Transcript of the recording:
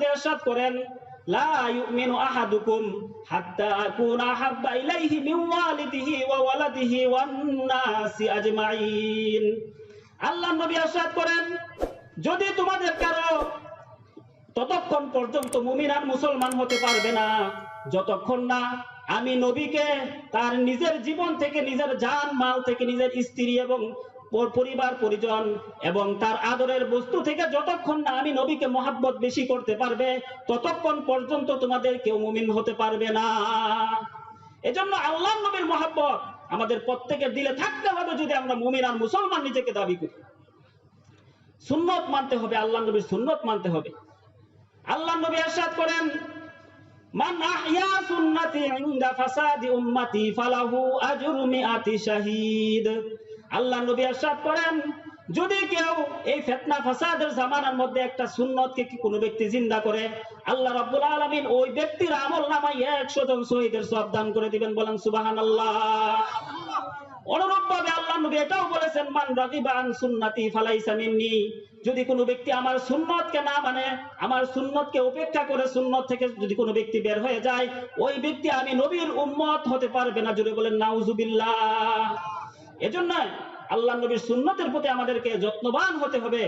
মধ্যে ইরশাদ করেন, লা ইউমিনু আহাদুকুম হাত্তা আকুনা আহাব্বা ইলাইহি মিন ওয়ালিদিহি ওয়া ওয়ালাদিহি ওয়ান নাসি আজমাইন। আল্লাহর নবী ইরশাদ করেন, যদি তোমাদের কারো ততক্ষণ পর্যন্ত মুমিন আর মুসলমান হতে পারবে না যতক্ষণ না আমি নবীকে তার নিজের জীবন থেকে, নিজের জান মাল থেকে, নিজের স্ত্রী এবং পরিবার পরিজন এবং তার আদরের বস্তু থেকে যতক্ষণ না আমি নবীকে মহাব্বত বেশি করতে পারবে ততক্ষণ পর্যন্ত তোমাদের কেউ মুমিন হতে পারবে না। এজন্য আল্লাহর নবীর মহাব্বত আমাদের প্রত্যেকের দিলে থাকতে হবে যদি আমরা মুমিন আর মুসলমান নিজেকে দাবি করি। সুন্নত মানতে হবে, আল্লাহর নবীর সুন্নত মানতে হবে। আল্লাহর নবী ইরশাদ করেন, মান আহইয়া সুন্নতি ইনদা ফাসাদি উম্মতি ফালাহু আজরু মিআতি শাহীদ। আল্লাহর নবী ইরশাদ করেন, যদি কেউ এই ফিতনা ফাসাদের জামানার মধ্যে একটা সুন্নতকে কি কোনো ব্যক্তি জিন্দা করে, আল্লাহ রাব্বুল আলামিন ওই ব্যক্তির আমলনামায় 100 জন শহীদের সওয়াব দান করে দিবেন। বলেন সুবহানাল্লাহ। অনুরূপভাবে আল্লাহর নবী এটাও বলেছেন, মান রাগিবা আন সুন্নতি ফালাইসা মিন্নি। যদি কোনো ব্যক্তি আমার সুন্নতকে না মানে, আমার সুন্নতকে উপেক্ষা করে সুন্নত থেকে যদি কোনো ব্যক্তি বের হয়ে যায়, ওই ব্যক্তি আমি নবীর উম্মত হতে পারবে না। জুড়ে বলেন নাউজুবিল্লাহ। এজন্য আল্লাহর নবীর সুন্নতের প্রতি আমাদেরকে যত্নবান হতে হবে।